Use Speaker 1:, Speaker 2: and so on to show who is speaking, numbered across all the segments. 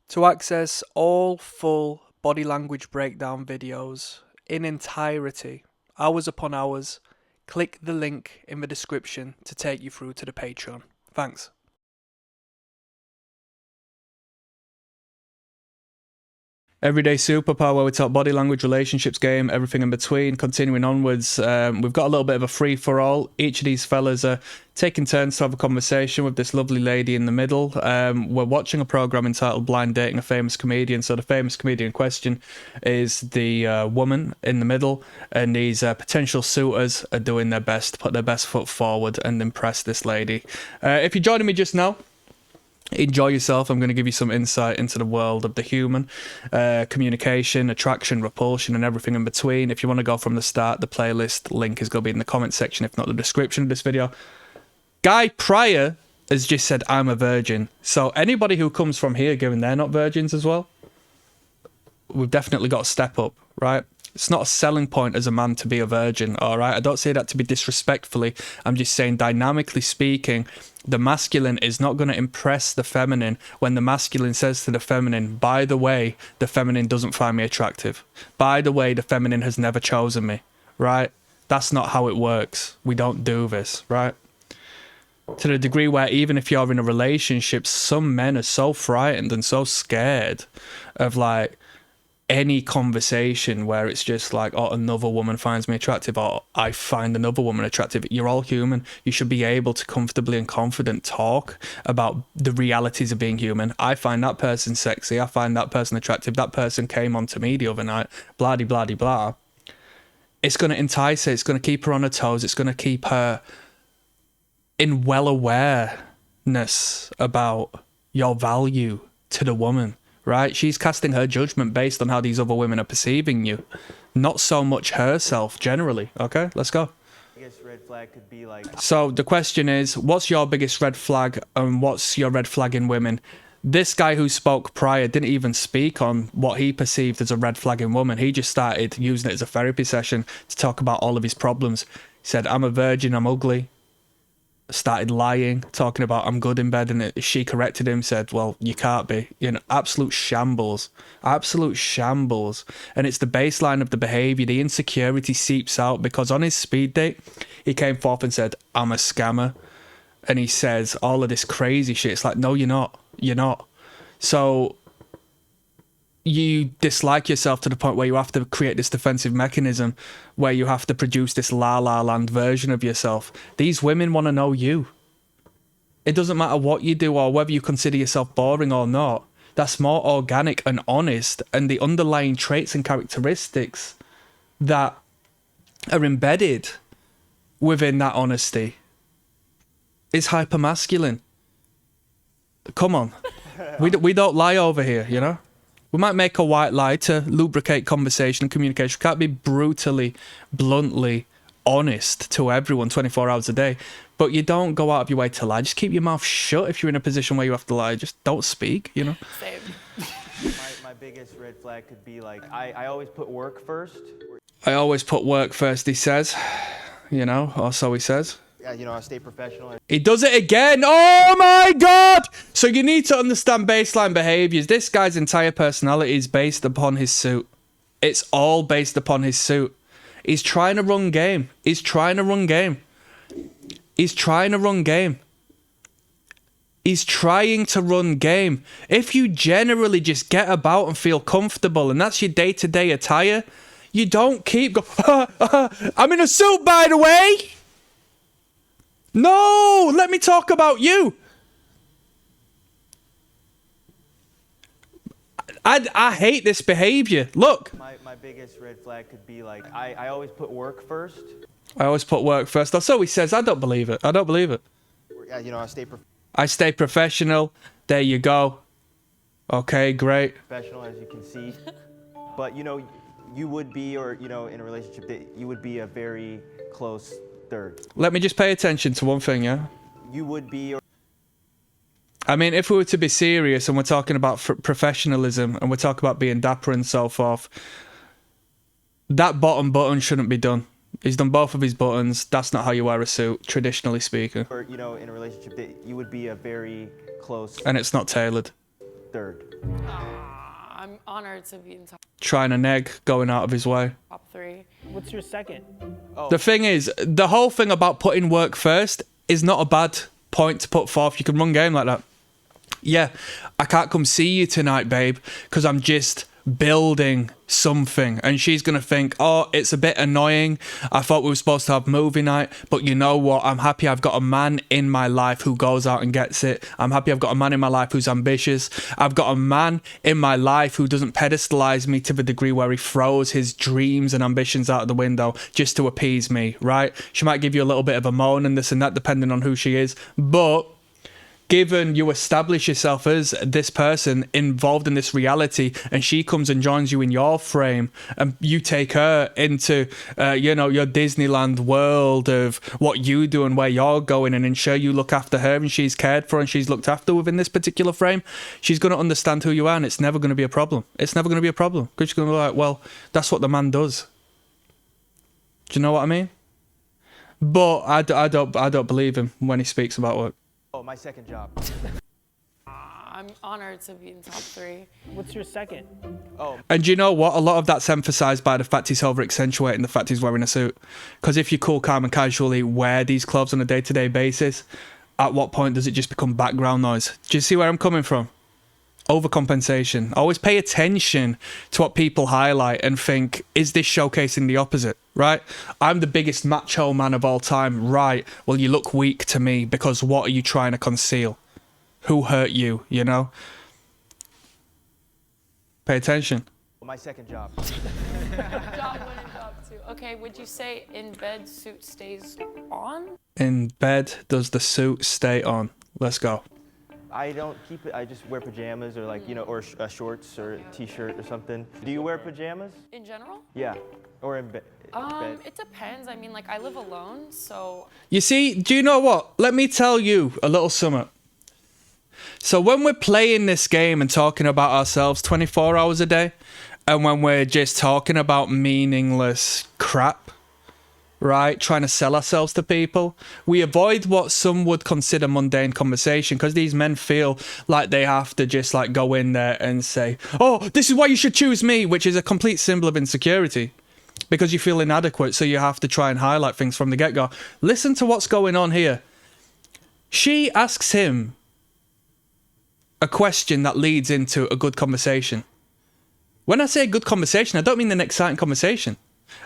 Speaker 1: To access all full body language breakdown videos in entirety, hours upon hours, click the link in the description to take you through to the Patreon. Thanks. Everyday Superpower, where we talk body language, relationships, game, everything in between. Continuing onwards, we've got a little bit of a free-for-all. Each of these fellas are taking turns to have a conversation with this lovely lady in the middle. We're watching a program entitled Blind Dating a Famous Comedian. So the famous comedian in question is the woman in the middle, and these potential suitors are doing their best to put their best foot forward and impress this lady. If you're joining me just now, enjoy yourself. I'm going to give you some insight into the world of the human, communication, attraction, repulsion, and everything in between. If you want to go from the start, the playlist link is going to be in the comment section, if not the description of this video. Guy prior has just said, I'm a virgin. So anybody who comes from here, given they're not virgins as well, we've definitely got to step up, right? It's not a selling point as a man to be a virgin, all right? I don't say that to be disrespectfully. I'm just saying, dynamically speaking, the masculine is not going to impress the feminine when the masculine says to the feminine, by the way, the feminine doesn't find me attractive. By the way, the feminine has never chosen me, right? That's not how it works. We don't do this, right? To the degree where even if you're in a relationship, some men are so frightened and so scared of like any conversation where it's just like, oh, another woman finds me attractive, or I find another woman attractive. You're all human. You should be able to comfortably and confident talk about the realities of being human. I find that person sexy. I find that person attractive. That person came on to me the other night. Blah, blah, blah, blah. It's going to entice her. It's going to keep her on her toes. It's going to keep her in well awareness about your value to the woman. Right? She's casting her judgment based on how these other women are perceiving you, not so much herself generally. Okay, let's go.
Speaker 2: Biggest red flag could be like.
Speaker 1: So the question is, what's your biggest red flag and what's your red flag in women? This guy who spoke prior didn't even speak on what he perceived as a red flag in women. He just started using it as a therapy session to talk about all of his problems. He said, I'm a virgin, I'm ugly. Started lying, talking about I'm good in bed, and she corrected him, said, well, you can't be. You know, absolute shambles. Absolute shambles. And it's the baseline of the behaviour. The insecurity seeps out because on his speed date, he came forth and said, I'm a scammer. And he says all of this crazy shit. It's like, no, you're not. You're not. So you dislike yourself to the point where you have to create this defensive mechanism where you have to produce this la la land version of yourself. These women want to know you. It doesn't matter what you do or whether you consider yourself boring or not. That's more organic and honest, and the underlying traits and characteristics that are embedded within that honesty is hypermasculine. Come on. We don't lie over here, you know? We might make a white lie to lubricate conversation and communication. We can't be brutally, bluntly honest to everyone 24 hours a day. But you don't go out of your way to lie. Just keep your mouth shut if you're in a position where you have to lie. Just don't speak, you know?
Speaker 3: Same.
Speaker 2: My biggest red flag could be like, I always put work first.
Speaker 1: I always put work first, he says. You know, or so he says.
Speaker 2: Yeah, you know, I stay professional.
Speaker 1: He does it again. Oh my God. So you need to understand baseline behaviors. This guy's entire personality is based upon his suit. It's all based upon his suit. He's trying to run game. He's trying to run game. He's trying to run game. He's trying to run game. If you generally just get about and feel comfortable and that's your day-to-day attire, you don't keep going, I'm in a suit, by the way. No, let me talk about you. I hate this behavior. Look.
Speaker 2: My biggest red flag could be like, I always put work first.
Speaker 1: I always put work first. That's so he says. I don't believe it. I don't believe it.
Speaker 2: Yeah, you know,
Speaker 1: I stay professional. There you go. Okay, great.
Speaker 2: professional, as you can see. But, you know, you would be, or, you know, in a relationship, that you would be a very close third.
Speaker 1: Let me just pay attention to one thing, yeah?
Speaker 2: You would be, or
Speaker 1: I mean, if we were to be serious and we're talking about professionalism and we're talking about being dapper and so forth, that bottom button shouldn't be done. He's done both of his buttons. That's not how you wear a suit, traditionally speaking.
Speaker 2: you know, in a relationship, that you would be a very close.
Speaker 1: And it's not tailored.
Speaker 2: third.
Speaker 3: I'm honored to be in
Speaker 1: Trying to neg, going out of his way.
Speaker 3: top 3.
Speaker 4: What's your second?
Speaker 1: The thing is, the whole thing about putting work first is not a bad point to put forth. You can run game like that. Yeah, I can't come see you tonight, babe, because I'm just building something. And she's going to think, oh, it's a bit annoying. I thought we were supposed to have movie night. But you know what? I'm happy I've got a man in my life who goes out and gets it. I'm happy I've got a man in my life who's ambitious. I've got a man in my life who doesn't pedestalize me to the degree where he throws his dreams and ambitions out of the window just to appease me, right? She might give you a little bit of a moan and this and that, depending on who she is. But given you establish yourself as this person involved in this reality and she comes and joins you in your frame and you take her into, your Disneyland world of what you do and where you're going and ensure you look after her and she's cared for and she's looked after within this particular frame, she's going to understand who you are and it's never going to be a problem. It's never going to be a problem because she's going to be like, well, that's what the man does. Do you know what I mean? But I don't believe him when he speaks about work.
Speaker 2: Oh, my second job.
Speaker 3: I'm honored to be in top 3.
Speaker 4: What's your second?
Speaker 1: And you know what? A lot of that's emphasised by the fact he's over-accentuating the fact he's wearing a suit. Because if you cool, calm and casually wear these clothes on a day-to-day basis, at what point does it just become background noise? Do you see where I'm coming from? Overcompensation. Always pay attention to what people highlight and think, is this showcasing the opposite, right? I'm the biggest macho man of all time, right? Well, you look weak to me because what are you trying to conceal? Who hurt you, you know? Pay attention.
Speaker 2: My second job.
Speaker 3: Job 1 and job 2. Okay, would you say in bed suit stays on?
Speaker 1: In bed, does the suit stay on? Let's go.
Speaker 2: I don't keep it. I just wear pajamas or or shorts or a t-shirt or something. Do you wear pajamas?
Speaker 3: In general?
Speaker 2: Yeah. Or in bed.
Speaker 3: It depends. I mean, like, I live alone, so...
Speaker 1: You see, do you know what? Let me tell you a little something. So when we're playing this game and talking about ourselves 24 hours a day, and when we're just talking about meaningless crap, right, trying to sell ourselves to people, we avoid what some would consider mundane conversation because these men feel like they have to just like go in there and say, oh, this is why you should choose me, which is a complete symbol of insecurity because you feel inadequate, so you have to try and highlight things from the get-go. Listen to what's going on here. She asks him a question that leads into a good conversation. When I say good conversation, I don't mean an exciting conversation.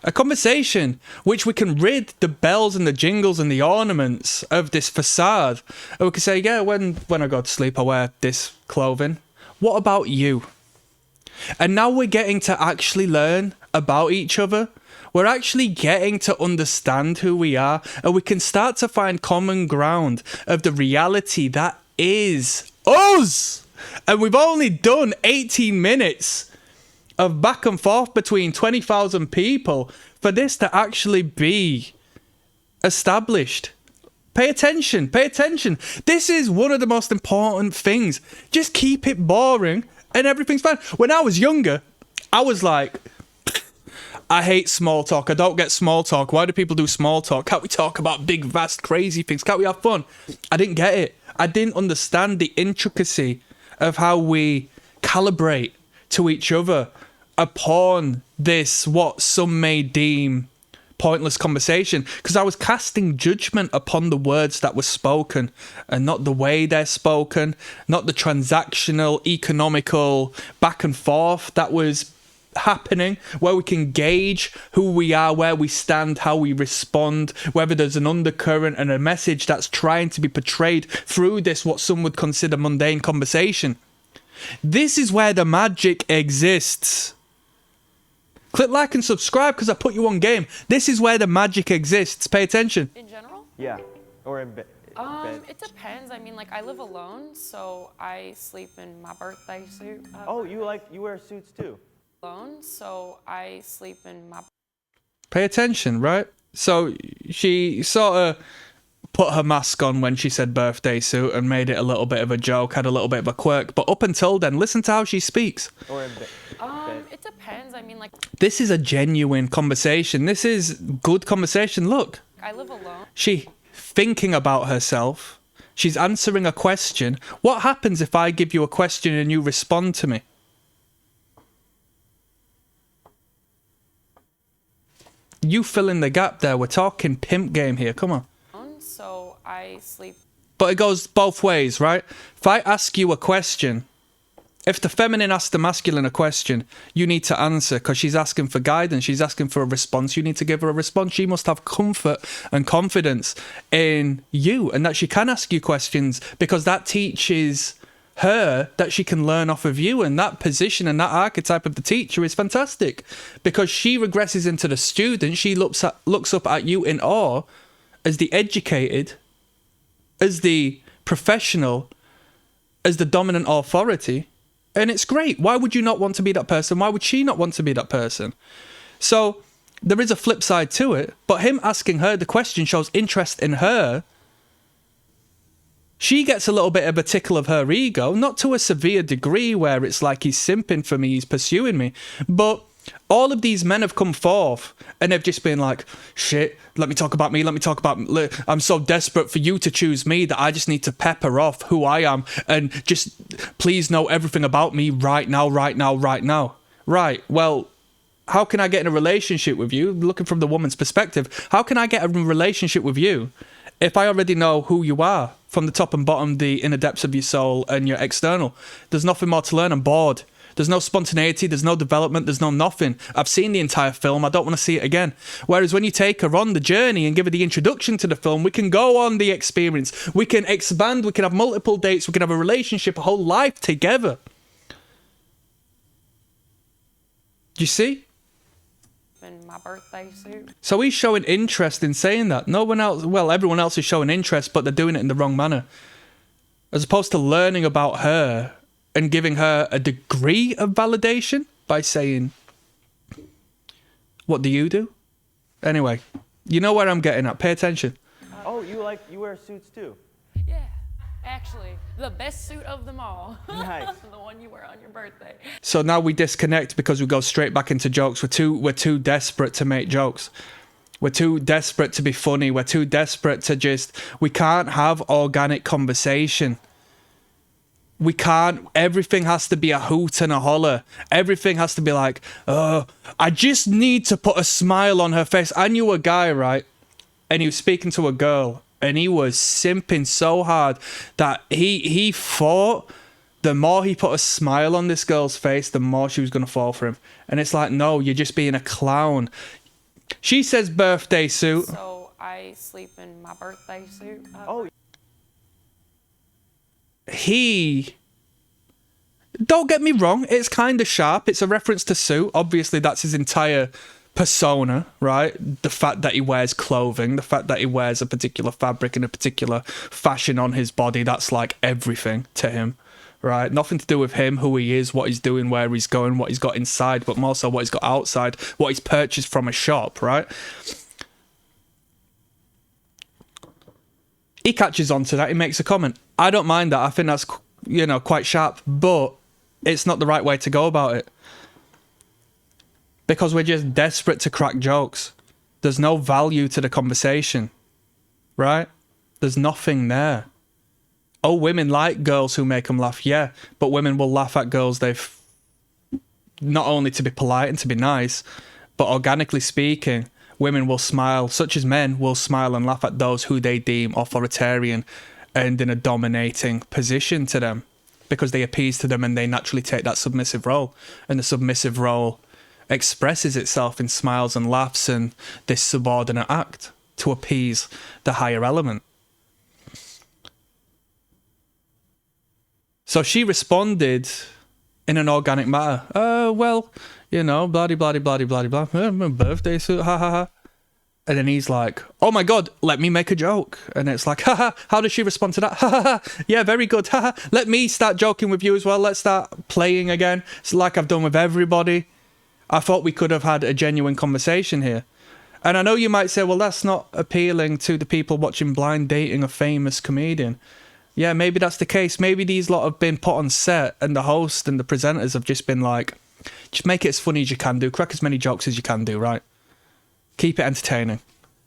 Speaker 1: A conversation which we can rid the bells and the jingles and the ornaments of this facade. And we can say, yeah, when I go to sleep, I wear this clothing. What about you? And now we're getting to actually learn about each other. We're actually getting to understand who we are. And we can start to find common ground of the reality that is us. And we've only done 18 minutes of back and forth between 20,000 people for this to actually be established. Pay attention, pay attention. This is one of the most important things. Just keep it boring and everything's fine. When I was younger, I was like, I hate small talk. I don't get small talk. Why do people do small talk? Can't we talk about big, vast, crazy things? Can't we have fun? I didn't get it. I didn't understand the intricacy of how we calibrate to each other upon this, what some may deem pointless conversation, because I was casting judgment upon the words that were spoken and not the way they're spoken, not the transactional, economical back and forth that was happening, where we can gauge who we are, where we stand, how we respond, whether there's an undercurrent and a message that's trying to be portrayed through this, what some would consider mundane conversation. This is where the magic exists. Click like and subscribe because I put you on game. This is where the magic exists. Pay attention.
Speaker 3: In general?
Speaker 2: Yeah. Or in bed.
Speaker 3: It depends. I mean, like, I live alone, so I sleep in my birthday suit.
Speaker 2: Oh, you wear suits too?
Speaker 3: Alone, so I sleep in my...
Speaker 1: Pay attention, right? So she sort of put her mask on when she said birthday suit and made it a little bit of a joke, had a little bit of a quirk. But up until then, listen to how she speaks.
Speaker 2: Or in bed.
Speaker 3: It depends. I mean, like...
Speaker 1: This is a genuine conversation. This is good conversation. Look.
Speaker 3: I live alone.
Speaker 1: She thinking about herself, She's answering a question. What happens if I give you a question and you respond to me? You fill in the gap there. We're talking pimp game here. Come on.
Speaker 3: So I sleep.
Speaker 1: But it goes both ways, right? If I ask you a question, if the feminine asks the masculine a question, you need to answer because she's asking for guidance. She's asking for a response. You need to give her a response. She must have comfort and confidence in you and that she can ask you questions because that teaches her that she can learn off of you. And that position and that archetype of the teacher is fantastic because she regresses into the student. She looks up at you in awe as the educated, as the professional, as the dominant authority. And it's great. Why would you not want to be that person? Why would she not want to be that person? So there is a flip side to it, but him asking her the question shows interest in her. She gets a little bit of a tickle of her ego, not to a severe degree where it's like he's simping for me, he's pursuing me, but all of these men have come forth and they've just been like, shit, let me talk about me, I'm so desperate for you to choose me that I just need to pepper off who I am and just please know everything about me right now. Right, well, how can I get in a relationship with you? Looking from the woman's perspective, how can I get a relationship with you if I already know who you are from the top and bottom, the inner depths of your soul and your external? There's nothing more to learn. I'm bored. There's no spontaneity, there's no development, there's no nothing. I've seen the entire film, I don't want to see it again. Whereas when you take her on the journey and give her the introduction to the film, we can go on the experience, we can expand, we can have multiple dates, we can have a relationship, a whole life together. Do you see?
Speaker 3: In my birthday suit.
Speaker 1: So he's showing interest in saying that. No one else, well, everyone else is showing interest, but they're doing it in the wrong manner. As opposed to learning about her and giving her a degree of validation by saying, what do you do? Anyway, you know where I'm getting at. Pay attention.
Speaker 2: Oh, you wear suits too?
Speaker 3: Yeah, actually, the best suit of them all.
Speaker 2: Nice.
Speaker 3: The one you wear on your birthday.
Speaker 1: So now we disconnect because we go straight back into jokes. We're too desperate to make jokes. We're too desperate to be funny. We're too desperate to we can't have organic conversation. We can't, everything has to be a hoot and a holler. Everything has to be like, oh, I just need to put a smile on her face. I knew a guy, right? And he was speaking to a girl and he was simping so hard that he thought the more he put a smile on this girl's face, the more she was going to fall for him. And it's like, no, you're just being a clown. She says birthday suit.
Speaker 3: So I sleep in my birthday suit.
Speaker 2: Oh,
Speaker 1: don't get me wrong, it's kind of sharp. It's a reference to suit. Obviously, that's his entire persona, right? The fact that he wears clothing, the fact that he wears a particular fabric and a particular fashion on his body, that's like everything to him, right? Nothing to do with him, who he is, what he's doing, where he's going, what he's got inside, but more so what he's got outside, what he's purchased from a shop, right? He catches on to that. He makes a comment. I don't mind that. I think that's, quite sharp, but it's not the right way to go about it. Because we're just desperate to crack jokes. There's no value to the conversation, right? There's nothing there. Oh, women like girls who make them laugh, yeah, but women will laugh at girls not only to be polite and to be nice, but organically speaking, women will smile, such as men will smile and laugh at those who they deem authoritarian and in a dominating position to them because they appease to them and they naturally take that submissive role. And the submissive role expresses itself in smiles and laughs and this subordinate act to appease the higher element. So she responded in an organic manner. Well, blah-de-blah-de-blah-de-blah-de-blah. My birthday suit, ha ha ha. And then he's like, oh my God, let me make a joke. And it's like, haha, how does she respond to that? Ha ha ha, yeah, very good, haha. Let me start joking with you as well. Let's start playing again. It's like I've done with everybody. I thought we could have had a genuine conversation here. And I know you might say, well, that's not appealing to the people watching blind dating a famous comedian. Yeah, maybe that's the case. Maybe these lot have been put on set and the host and the presenters have just been like, just make it as funny as you can do. Crack as many jokes as you can do, right? Keep it entertaining.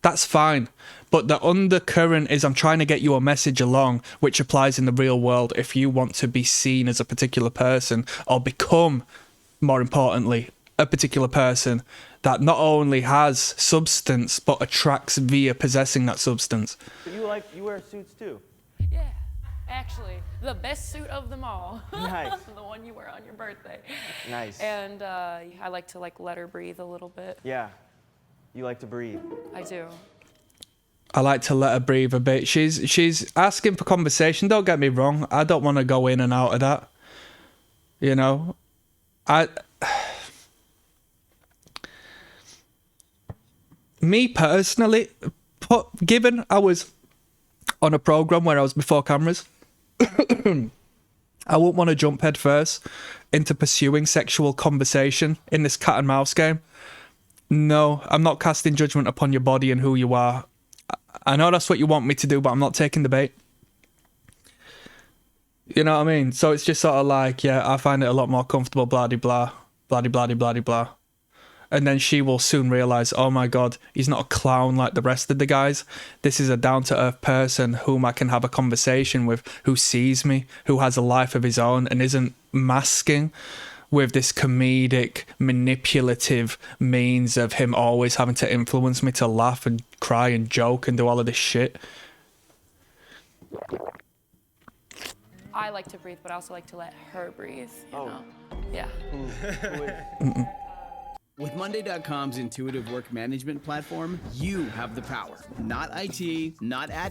Speaker 1: That's fine. But the undercurrent is I'm trying to get you a message along, which applies in the real world if you want to be seen as a particular person or become, more importantly, a particular person that not only has substance but attracts via possessing that substance.
Speaker 2: You wear suits too.
Speaker 3: Yeah, actually, the best suit of them all.
Speaker 2: Nice.
Speaker 3: The one you wear on your birthday.
Speaker 2: Nice.
Speaker 3: And I like to let her breathe a little bit.
Speaker 2: Yeah. You like to breathe.
Speaker 3: I do.
Speaker 1: I like to let her breathe a bit. She's asking for conversation. Don't get me wrong. I don't want to go in and out of that. You know, me personally, given I was on a program where I was before cameras, I wouldn't want to jump head first into pursuing sexual conversation in this cat and mouse game. No, I'm not casting judgment upon your body and who you are. I know that's what you want me to do, but I'm not taking the bait. You know what I mean? So it's just sort of like, yeah, I find it a lot more comfortable, blah-de-blah, blah-de-blah-de-blah-de-blah. And then she will soon realise, oh my God, he's not a clown like the rest of the guys. This is a down-to-earth person whom I can have a conversation with, who sees me, who has a life of his own and isn't masking with this comedic, manipulative means of him always having to influence me to laugh and cry and joke and do all of this shit.
Speaker 3: I like to breathe, but I also like to let her breathe. You know? Yeah.
Speaker 5: With Monday.com's intuitive work management platform, you have the power. Not IT, not ad.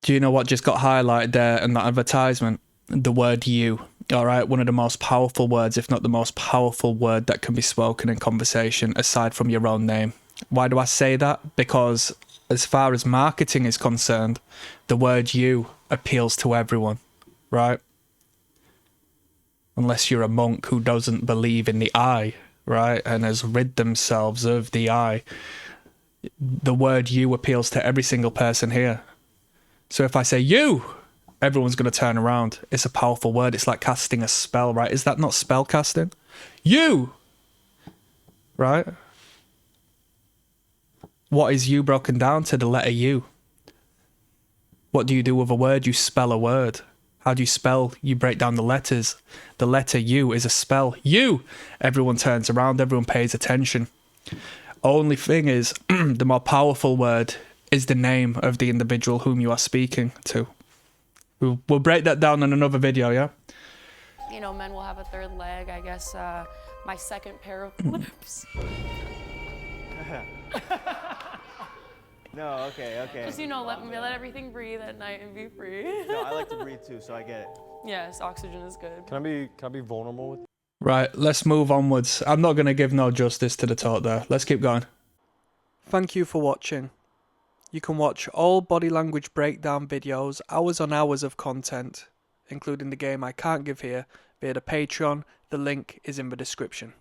Speaker 1: Do you know what just got highlighted there in that advertisement? The word you. All right, one of the most powerful words, if not the most powerful word that can be spoken in conversation aside from your own name. Why do I say that? Because as far as marketing is concerned, the word you appeals to everyone, right? Unless you're a monk who doesn't believe in the I, right? And has rid themselves of the I. The word you appeals to every single person here. So if I say you, everyone's going to turn around. It's a powerful word. It's like casting a spell, right? Is that not spell casting? You! Right? What is you broken down to? The letter U. What do you do with a word? You spell a word. How do you spell? You break down the letters. The letter U is a spell. You! Everyone turns around. Everyone pays attention. Only thing is, the more powerful word is the name of the individual whom you are speaking to. We'll break that down in another video, yeah?
Speaker 3: You know, men will have a third leg. I guess my second pair of lips.
Speaker 2: No, okay.
Speaker 3: Just, you know, let everything breathe at night and be free.
Speaker 2: No, I like to breathe too, so I get it.
Speaker 3: Yes, oxygen is good.
Speaker 6: Can I be vulnerable with?
Speaker 1: Right, let's move onwards. I'm not going to give no justice to the talk there. Let's keep going. Thank you for watching. You can watch all body language breakdown videos, hours on hours of content, including the game I can't give here, via the Patreon. The link is in the description.